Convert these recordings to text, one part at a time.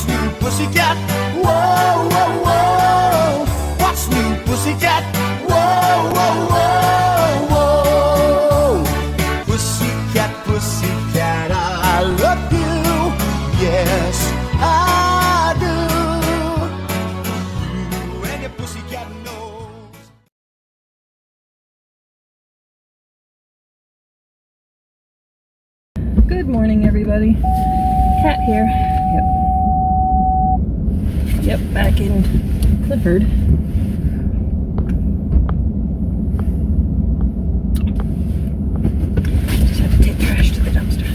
What's new, pussycat? Whoa, whoa, whoa. What's new, pussycat? Whoa, whoa, whoa, whoa. Pussycat, pussycat, I love you. Yes, I do. You and your pussycat knows. Good morning, everybody. Cat here. Yep, back in Clifford. Just have to take trash to the dumpster.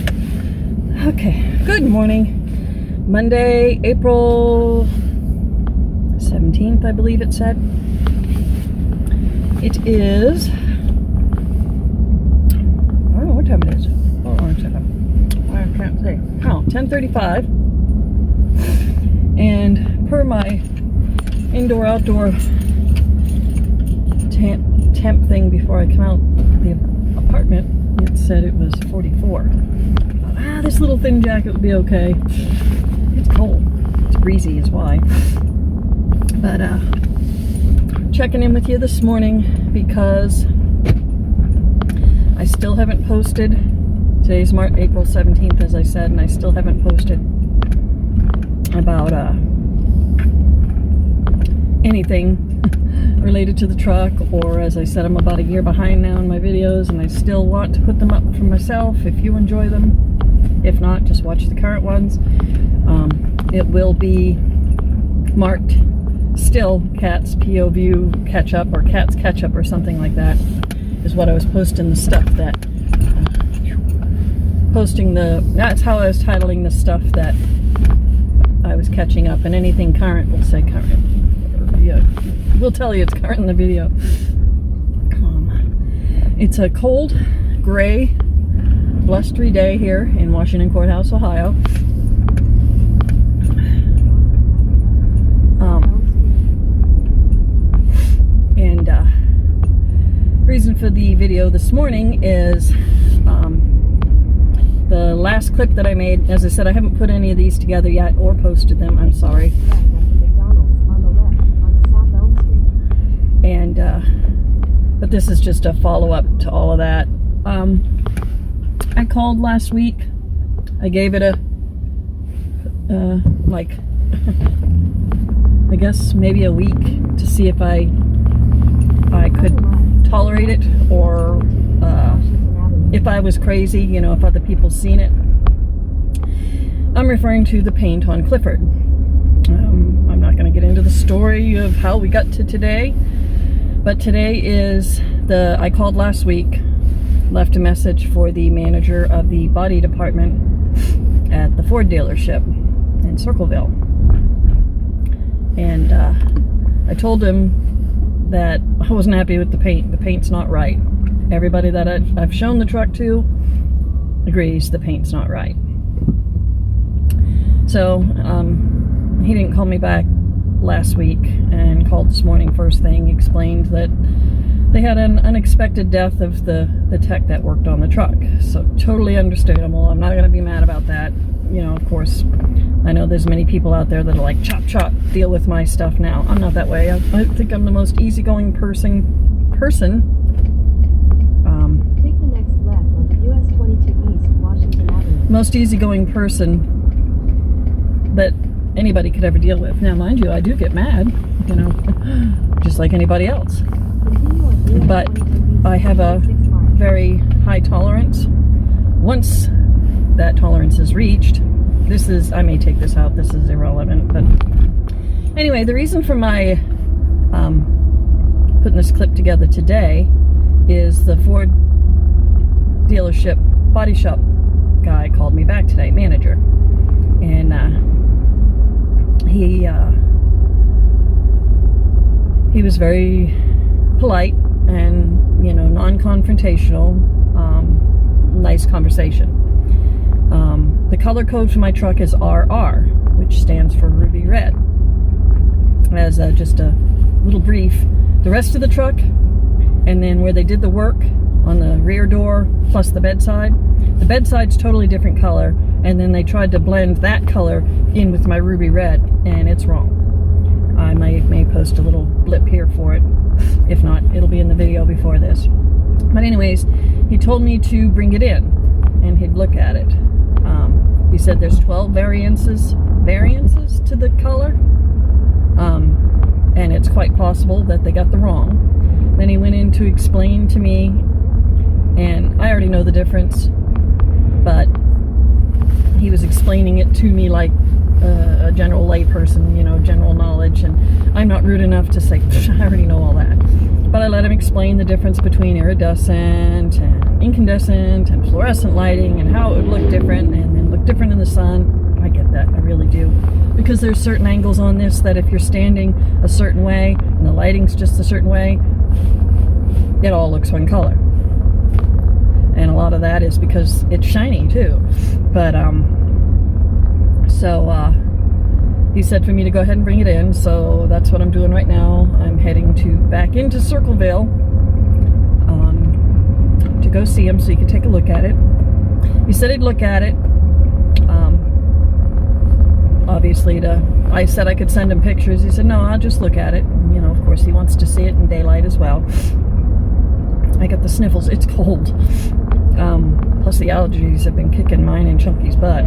Okay, good morning. Monday, April 17th, I believe it said. It is, I don't know what time it is. Hold on a second. I can't say. Oh, 10:35. And per my indoor-outdoor temp thing before I come out the apartment, it said it was 44. This little thin jacket would be okay. It's cold. It's breezy is why. But checking in with you this morning because I still haven't posted. Today's April 17th, as I said, and I still haven't posted about anything related to the truck, or as I said, I'm about a year behind now in my videos, and I still want to put them up for myself if you enjoy them. If not, just watch the current ones. It will be marked still Katt's POV catch-up, or Katt's catch-up, or something like that, is what I was posting the stuff that that's how I was titling the stuff that I was catching up, and anything current will say current. Yeah, we'll tell you it's current in the video. It's a cold, gray, blustery day here in Washington Courthouse, Ohio. And reason for the video this morning is the last clip that I made. As I said, I haven't put any of these together yet or posted them. I'm sorry. And but this is just a follow-up to all of that. I called last week. I gave it a like I guess maybe a week to see if I could tolerate it, or if I was crazy, you know, if other people seen it. I'm referring to the paint on Clifford. I'm not going to get into the story of how we got to today, but today is I called last week, left a message for the manager of the body department at the Ford dealership in Circleville. And I told him that I wasn't happy with the paint. The paint's not right. Everybody that I've shown the truck to agrees the paint's not right. So he didn't call me back last week, and called this morning first thing, explained that they had an unexpected death of the tech that worked on the truck. So totally understandable. I'm not going to be mad about that. You know, of course, I know there's many people out there that are like, chop chop, deal with my stuff now. I'm not that way. I think I'm the most easygoing person. Take the next left onto US 22 East Washington Avenue. Most easygoing person that anybody could ever deal with. Now, mind you, I do get mad, you know, just like anybody else. But I have a very high tolerance. Once that tolerance is reached, I may take this out, this is irrelevant, but anyway, the reason for my putting this clip together today is the Ford dealership body shop guy called me back today, manager, and he was very polite and, you know, non-confrontational, nice conversation. The color code for my truck is RR, which stands for ruby red. As just a little brief, the rest of the truck, and then where they did the work on the rear door plus the bedside's totally different color, and then they tried to blend that color in with my ruby red, and it's wrong. I may post a little blip here for it. If not, it'll be in the video before this. But anyways, he told me to bring it in and he'd look at it. He said there's 12 variances to the color, and it's quite possible that they got the wrong. Then he went in to explain to me, and I already know the difference, but he was explaining it to me like a general layperson, you know, general knowledge, and I'm not rude enough to say, I already know all that. But I let him explain the difference between iridescent and incandescent and fluorescent lighting and how it would look different and then look different in the sun. I get that, I really do. Because there's certain angles on this that if you're standing a certain way and the lighting's just a certain way, it all looks one color. And a lot of that is because it's shiny too. But, he said for me to go ahead and bring it in, so that's what I'm doing right now. I'm heading back into Circleville to go see him so he can take a look at it. He said he'd look at it. Obviously, I said I could send him pictures. He said, no, I'll just look at it. You know, of course, he wants to see it in daylight as well. I got the sniffles. It's cold. Plus the allergies have been kicking mine and Chunky's butt.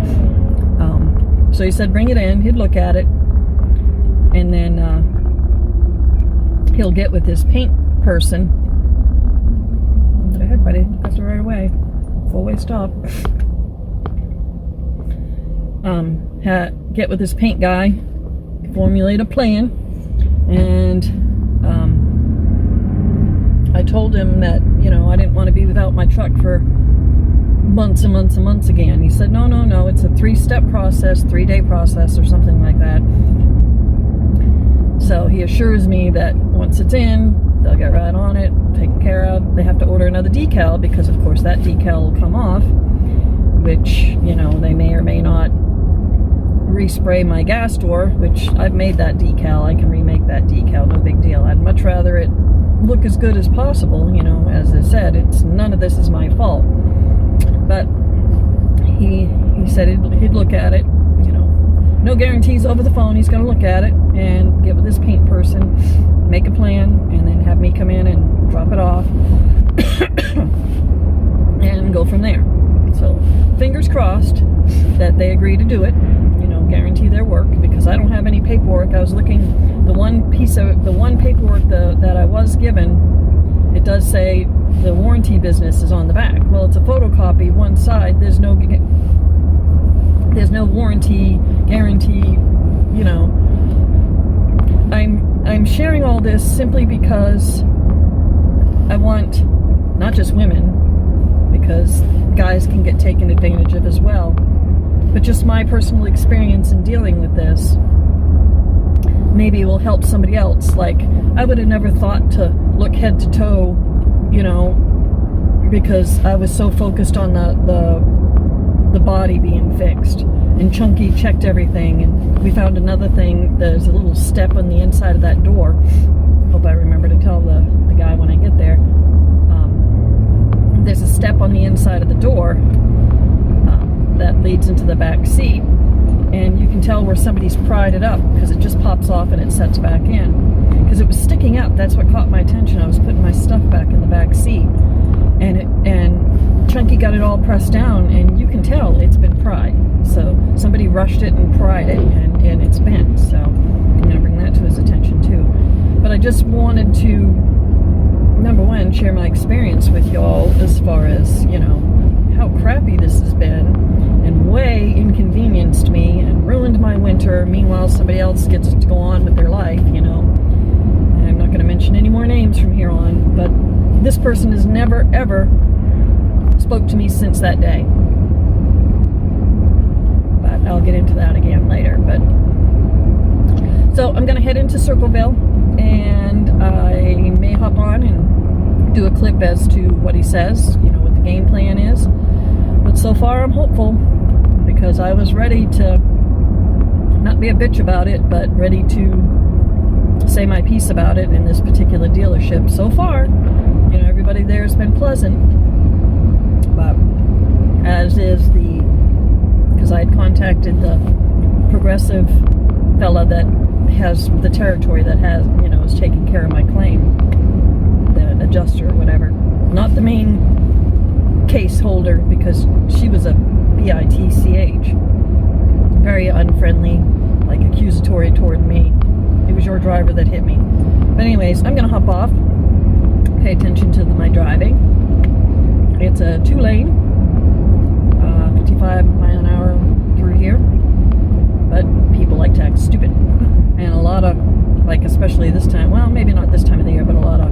So he said bring it in, he'd look at it, and then he'll get with his paint person. Go ahead, buddy, that's the right way. Full-way stop. Get with his paint guy, formulate a plan, and I told him that, you know, I didn't want to be without my truck for months and months and months again. He said, no, it's a 3-step process, 3-day process or something like that. So he assures me that once it's in, they'll get right on it, taken care of. They have to order another decal because, of course, that decal will come off, which, you know, they may or may not respray my gas door, which I've made that decal. I can remake that decal, no big deal. I'd much rather it look as good as possible. You know, as I said, none of this is my fault. But he said he'd look at it, you know, no guarantees over the phone. He's going to look at it and get with his paint person, make a plan, and then have me come in and drop it off and go from there. So fingers crossed that they agree to do it, you know, guarantee their work, because I don't have any paperwork. I was looking, the one paperwork that I was given, it does say the warranty business is on the back. Well, it's a photocopy, one side. There's no warranty guarantee. You know, I'm sharing all this simply because I want not just women, because guys can get taken advantage of as well, but just my personal experience in dealing with this. Maybe it will help somebody else. Like, I would have never thought to look head to toe, you know, because I was so focused on the body being fixed. And Chunky checked everything, and we found another thing. There's a little step on the inside of that door. Hope I remember to tell the guy when I get there. There's a step on the inside of the door that leads into the back seat, and you can tell where somebody's pried it up because it just pops off and it sets back in. Because it was sticking up. That's what caught my attention. I was putting my stuff back in the back seat, and Chunky got it all pressed down, and you can tell it's been pried. So somebody rushed it and pried it, and it's bent. So I'm going to bring that to his attention too. But I just wanted to, number one, share my experience with y'all as far as, you know, how crappy this has been and way inconvenienced me and ruined my winter. Meanwhile, somebody else gets to go on with their life, you know. And I'm not going to mention any more names from here on, but this person has never, ever spoke to me since that day. But I'll get into that again later. But so I'm going to head into Circleville, and I may hop on and do a clip as to what he says, you know, what the game plan is. But so far I'm hopeful, because I was ready to not be a bitch about it, but ready to say my piece about it in this particular dealership. So far, you know, everybody there has been pleasant, but as is because because I had contacted the progressive fella that has the territory that has, you know, is taking care of my claim, the adjuster or whatever, not the main case holder, because she was a bitch, very unfriendly, like accusatory toward me. It was your driver that hit me. But anyways, I'm gonna hop off, pay attention to my driving. It's a 2-lane, 55 mile an hour through here, but people like to act stupid. And a lot of, like, especially this time, well, maybe not this time of the year, but a lot of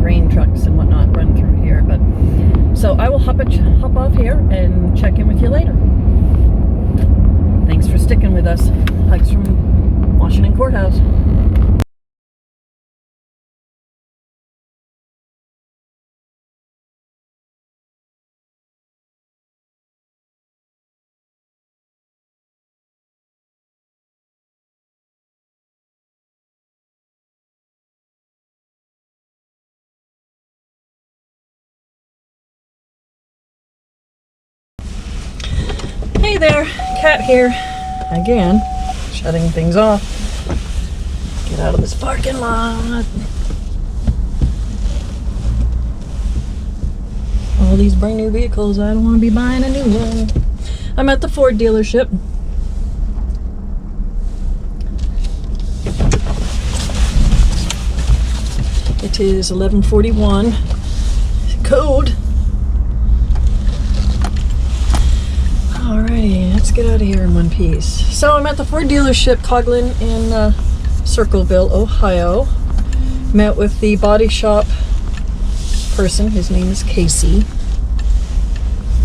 grain trucks and whatnot run through here. But so I will hop off here and check in with you later. Thanks for sticking with us. Hugs from Washington Courthouse. Hey there, Katt here. Again, shutting things off. Get out of this parking lot. All these brand new vehicles, I don't want to be buying a new one. I'm at the Ford dealership. It is 11:41. Code. Alrighty, let's get out of here in one piece. So I'm at the Ford dealership, Coughlin, in Circleville, Ohio. Met with the body shop person. His name is Casey.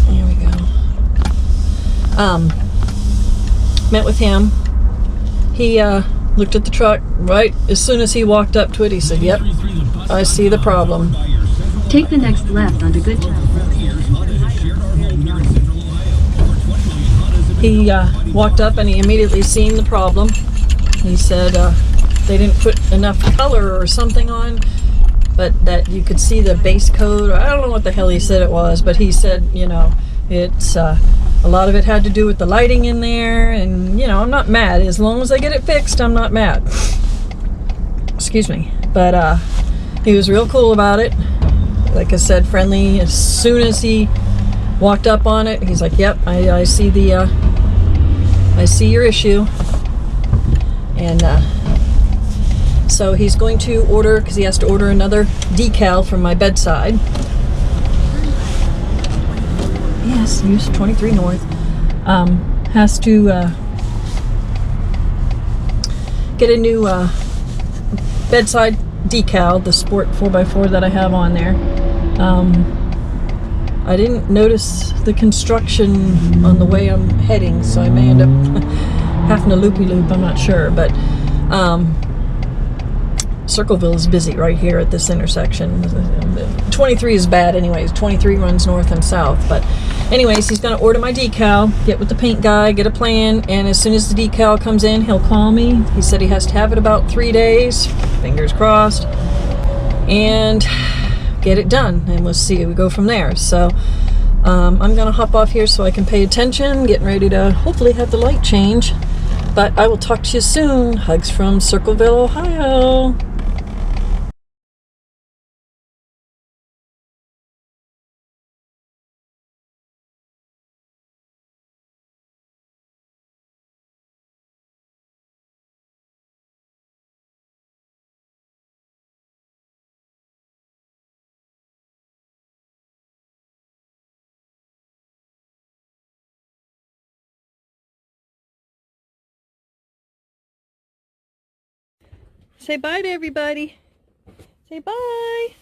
There we go. Met with him. He looked at the truck right as soon as he walked up to it. He said, "Yep, I see the problem." Take the next left onto Good Time. He walked up and he immediately seen the problem. He said they didn't put enough color or something on, but that you could see the base coat. I don't know what the hell he said it was, but he said, you know, it's a lot of it had to do with the lighting in there. And, you know, I'm not mad. As long as I get it fixed, I'm not mad. Excuse me. But he was real cool about it. Like I said, friendly. As soon as he walked up on it, he's like, "Yep, I see the I see your issue." And so he's going to order, because he has to order another decal from my bedside. Yes, use 23 North. Has to get a new bedside decal, the Sport 4x4 that I have on there. I didn't notice the construction on the way I'm heading, so I may end up having a loopy-loop, I'm not sure. But Circleville is busy right here at this intersection. 23 is bad anyways. 23 runs north and south. But anyways, he's going to order my decal, get with the paint guy, get a plan, and as soon as the decal comes in, he'll call me. He said he has to have it about 3 days, fingers crossed, and get it done, and we'll see. We go from there. So I'm gonna hop off here so I can pay attention, getting ready to hopefully have the light change. But I will talk to you soon. Hugs from Circleville, Ohio. Say bye to everybody. Say bye.